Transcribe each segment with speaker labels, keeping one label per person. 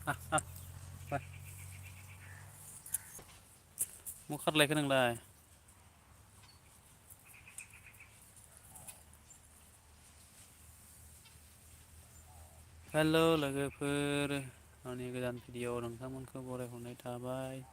Speaker 1: बाय मा खारलायखो नोंलाय? हेल' लोगोफोर आंनि गोदान भिडिअ' नोंथांमोनखौ बरायहरनाय थाबाय।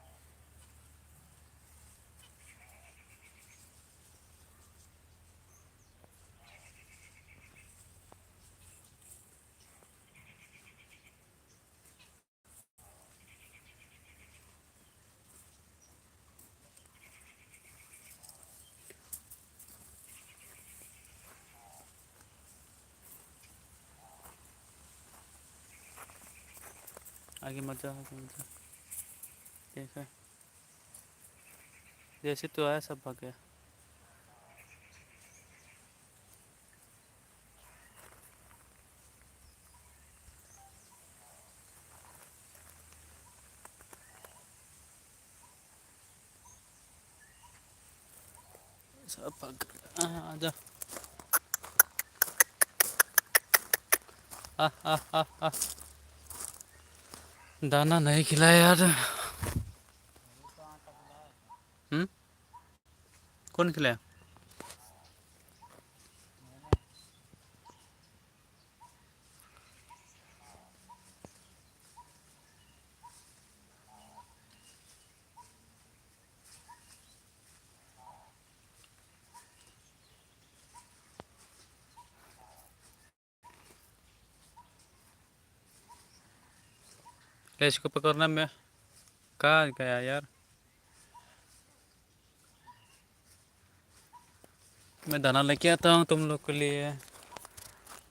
Speaker 1: आगे मत जा देखा जैसे तो आया सब भाग गया। सब भाग गया। आजा दाना नहीं खिलाया यार। कौन खिलाया? ले इसको पकड़ना मैं कहाँ गया यार। मैं दाना लेके आता हूँ तुम लोग के लिए।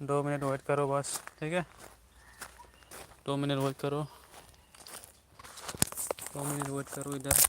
Speaker 1: 2 मिनट वेट करो बस, ठीक है? 2 मिनट वेट करो। 2 मिनट वेट करो इधर।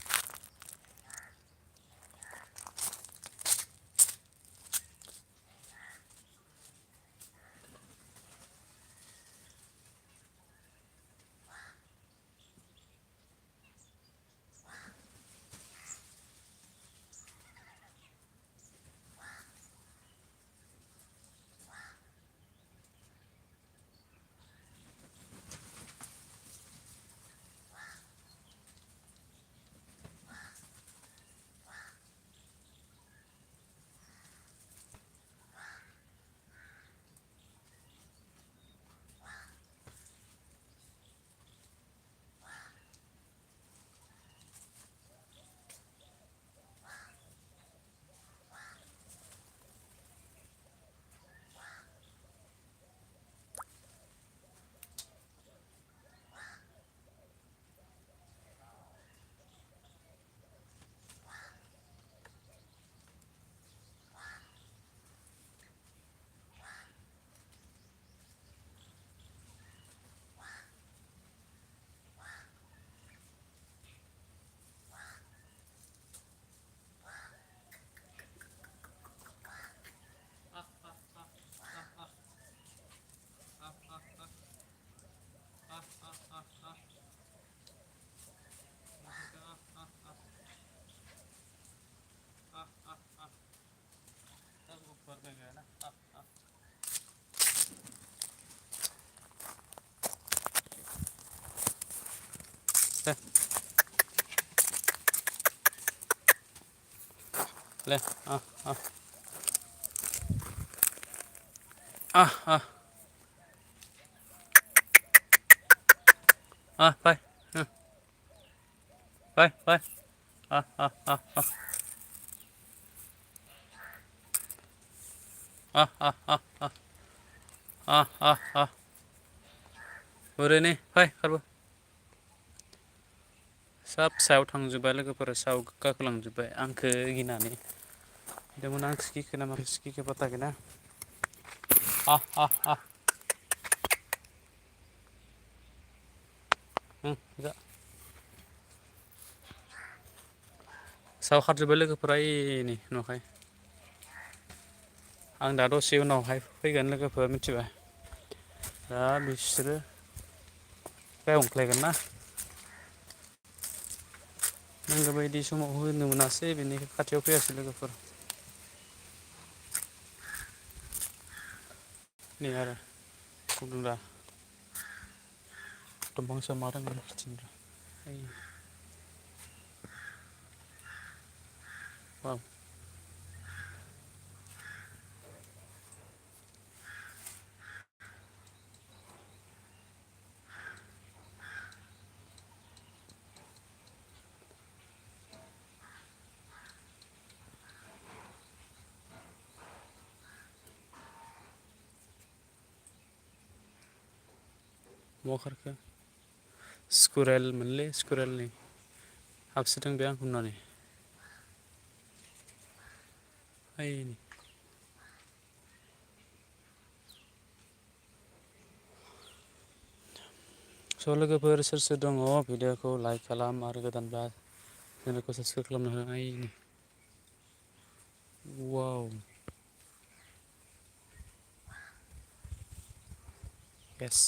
Speaker 1: ले बाय बाय बाय ओरैनो फै खारबो। सब सायाव थांजोब्बाय लोगोफोरा सायाव गाखोलांजोब्बाय आंखो गिनानै। देमोन आं सिकिखो ना माखो सिकिखो पात्ता गैला। जा सायाव खारजोब्बाय लोगोफोरा ओइनै नुवाखै। आं दा दसे उनावहाय फैगोन लोगोफोर मिथिबाय। दा बिसोरो अंख्लायगोन ना। नांगौ बायदि समाव होनो मोनासै बेनि खाथियाव फैयासै लोगोफोर। नै आरो फुदुंरा dंफां सायाव मा दङ खिथिनि र' वाव बहा खारखो स्कुरेल मोनलै स्कुरेल नै हाबसोदों बे आंखौ नुनानै ओइ स' लोगोफोर सोर सोर दङ भिडिअखौ लाइक खालाम आरो गोदानब्ला चेनेलखौ साबस्क्राइब खालामनो हो ओइ वाव येस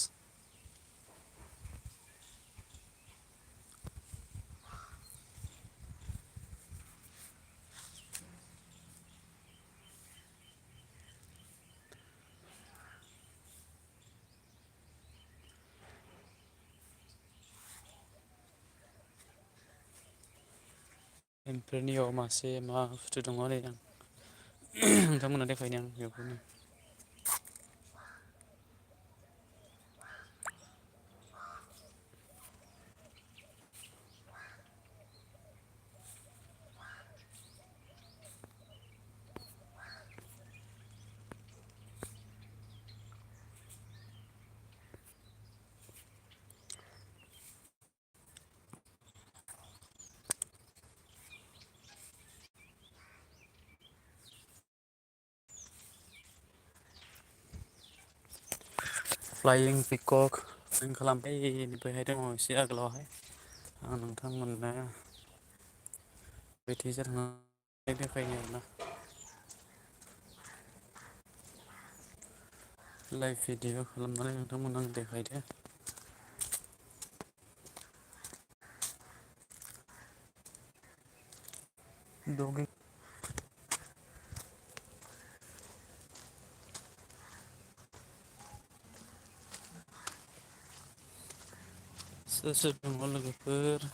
Speaker 1: एमफोरनियाव मासे मा बुस्थु दङ नै आं नोंथांमोननो देखायनि आं बेखौनो फ्लाइं पिकक फ्लाइं खालामबाय बैहाय दङ एसे आगोलावहाय आं नोंथांमोननो बैथिंजाय थांनानै देखायनि आरोना लाइभ भिडिअ खालामनानै नोंथांमोननो आं देखायदो दगे सोर सोर दङ लोगोफोर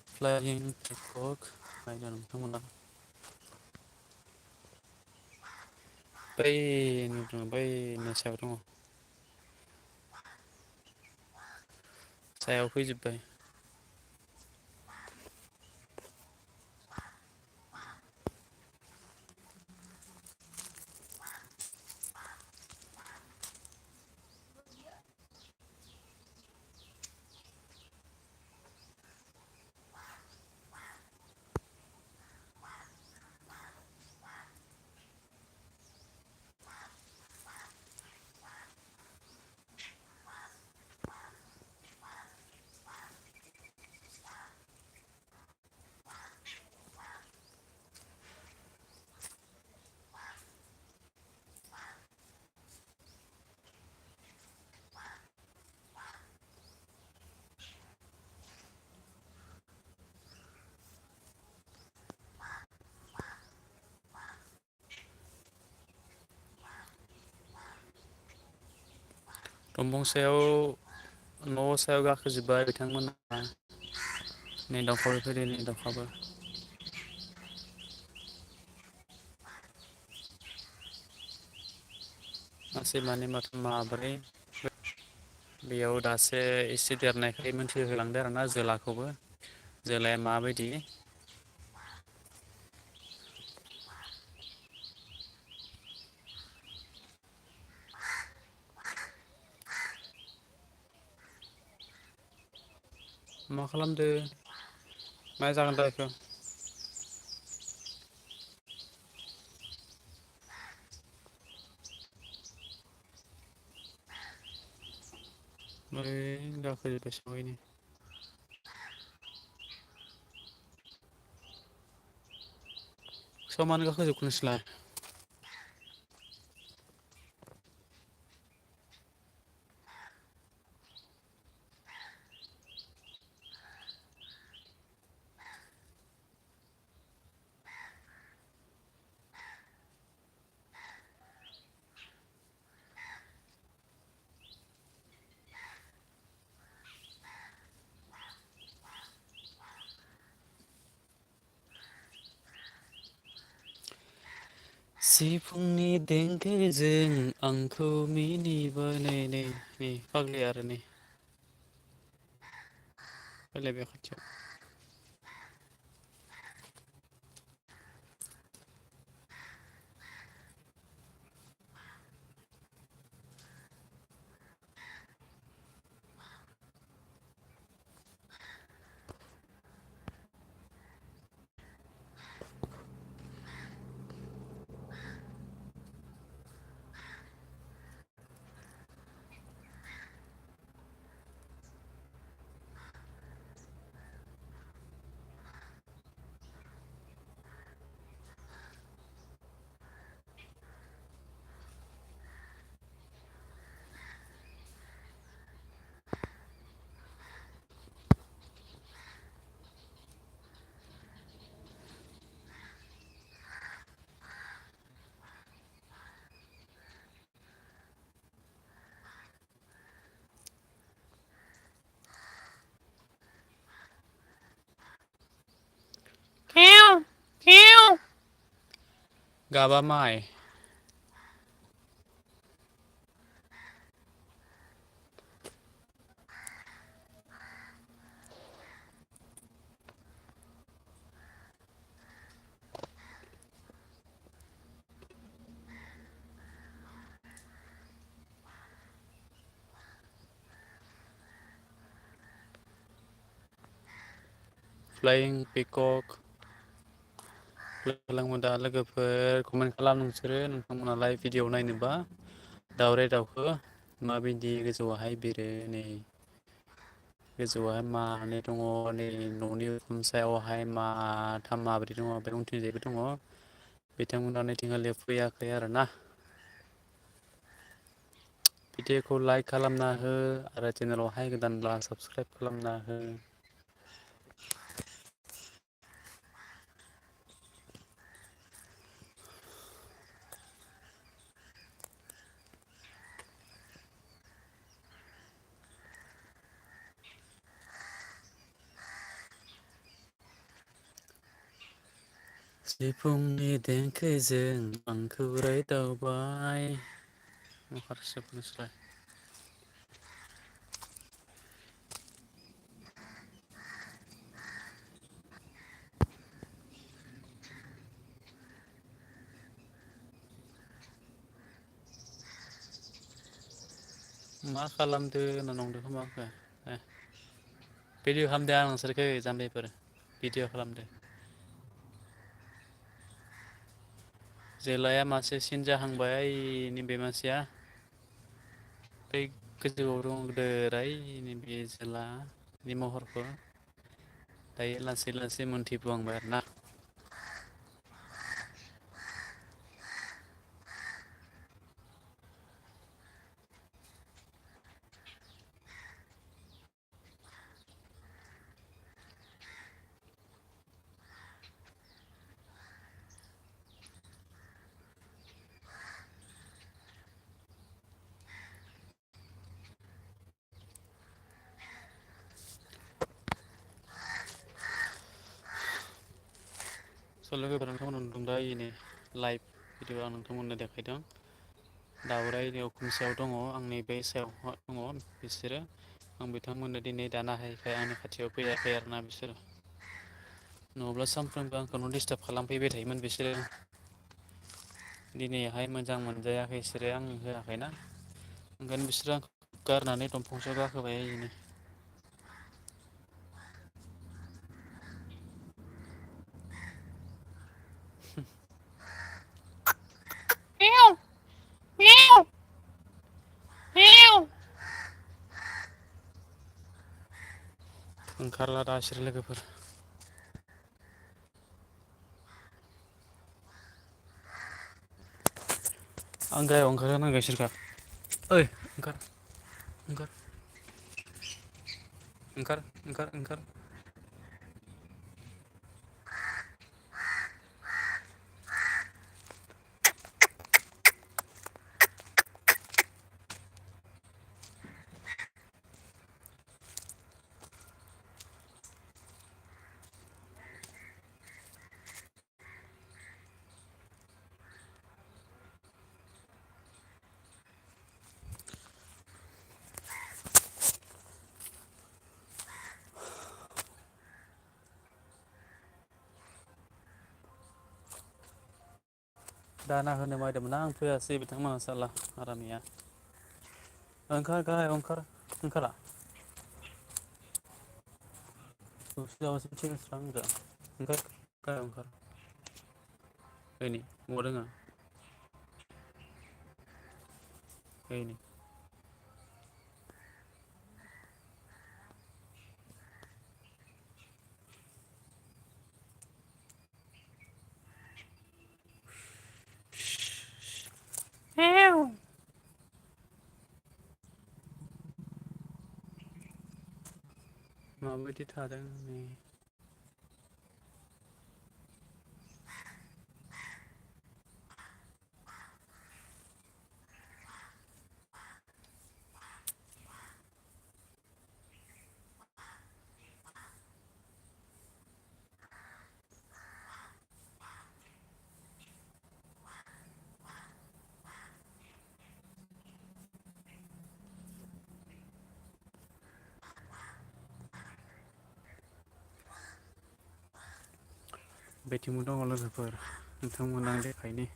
Speaker 1: फ्लाइं पिकक नायदो नोंथांमोना बै नुदों बैनो सायाव दङ सायाव फैजोब्बाय दंफां सायाव न' सायाव गाखोजोब्बाय बिथांमोना नै दावखाबो फैदो नै दावखाबो मासे मानै माथाम माब्रै बेयाव दासो एसे देरनायखाय मोनथिहोलांदो आरोना जोलाखौबो जोलाया माबायदि मा खालामदो मा जागोन दा बेखौ ओरै गाखोजोब्बाय सावैनो सायाव मानो गाखोजोबखो नोंसोरलाय सिफुंनि देंखोजों आंखौ मिनिबोनाय नै फाग्लिया आरो नै फैलायबाय खाथियाव। गाबा माइ फ्लाइं पिकक खालामो दा लोगोफोर कमेन्ट खालाम नोंसोरो नोंथांमोनालाय भिडिअ नायनोबा दाउराइ दाउखो माबायदि गोजौआवहाय बिरो नै गोजौआवहाय मानै दङ नै न'नि उखुम सायावहाय माथाम माब्रै दङ बे उनथिंजायबो दङ बिथांमोना नैथिंगालि फैयाखै आरोना भिडिअखौ लाइक खालामना हो आरो चेनेलावहाय गोदानब्ला साबसक्राइब खालामना हो सिफुंनि देंखोजों आंखौ रायदावबाय हारसोब नोंसोरलाय मा खालामदो होनना नंदों खोमा आंखो भिडिअ खालामदो आं नोंसोरखौ जाम्बिफोर भिडिअ खालामदो जोलाया मासे सिन जाहांबाय नैबे मासेया बै गोजौआव दं गोदोरायनि बे जोलानि महरखौ दायो लासै लासै मोनथिबोहांबाय आरोना स' लोगोफोर नोंथांमोना नुदों दा इनै लाइभ भिडिअ आं नोंथांमोननो देखायदों दाउराइ उखुम सायाव दङ आंनि बे सायाव दङ बिसोरो आं बिथांमोननो दिनै दाना होयैखाय आंनि खाथियाव फैयाखै आरोना बिसोरो नङाब्ला सानफ्रोमबो आंखौनो डिस्टार्ब खालामफैबाय थायोमोन बिसोरो दिनैहाय मोजां मोनजायाखै बिसोरो आं होआखैना ओंखायनो बिसोरो आंखौ गारनानै दंफांसो गाखोबाय ओरैनो ओंखारला दा इसोर लोगोफोर आं गाहायाव ओंखारहोनांगौ इसोरखौ ओइ ओंखार ओंखार ओंखार ओंखार ओंखार दाना होनो बायदोंमोन आं फैयासै बिथांमोना साला हारामिया। ओंखार गाहायाव ओंखार ओंखारा। दसे थाबासो फैगोन स्रां होनदों ओंखार गाहायाव ओंखार। फैनि अबाव दोङो फैनि। माबायदि थादों नै बेथिंबो दङ लोगोफोर नोंथांमोना देखायनि।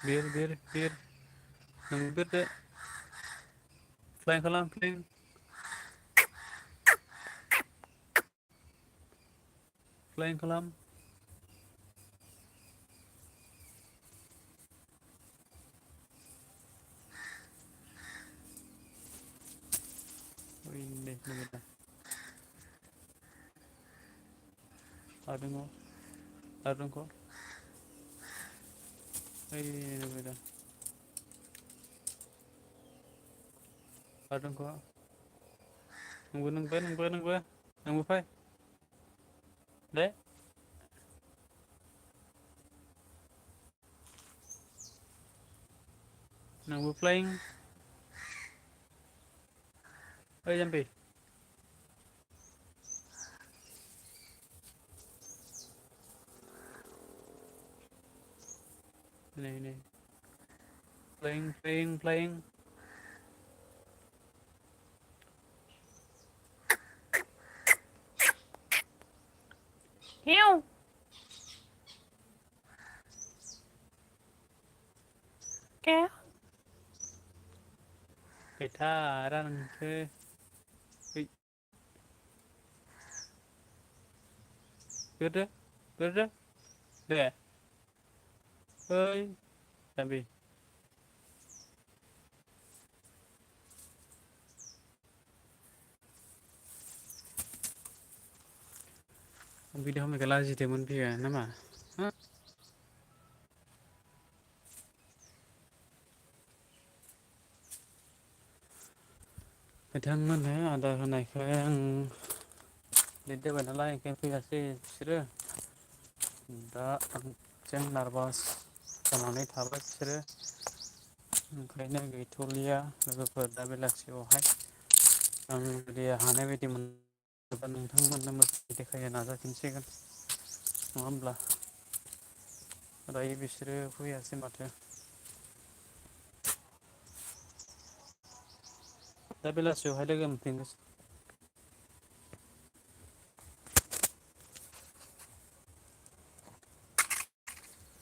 Speaker 1: बिर बिर बिर नोंबो बिरदो फ्लाइं खालाम फ्लाइं। फ्लाइं खालाम। आरो दङ आरो दंख'। ओइ नुबाय दा आरो दंख' नोंबो फै दे। नोंबो फ्लाइं। ओइ जाम्बि नै नै फ्लाइं फ्लाइं फ्लाइं। हेव के गैथारा नोंसो बिरदो बिरदो दे ओइ जाम्बि भिडिअ' खालामनायखौ लाजिदोंमोन बियो नामा हो बिथांमोननो आदार होनायखाय आं लेट जाबाय नालाय ओंखायनो फैयासै बिसोरो दा जों नार्भास जानानै थाबाय बिसोरो ओंखायनो गैथ'लिया लोगोफोर दा बेलासियावहाय आं जुदि हानाय बायदि मोनबा नोंथांमोननो मोजाङै देखायनो नाजाफिनसिगोन नङा होमब्ला दायो बिसोरो फैयासै माथो दा बेलासियावहाय लोगो मोनफिनगोन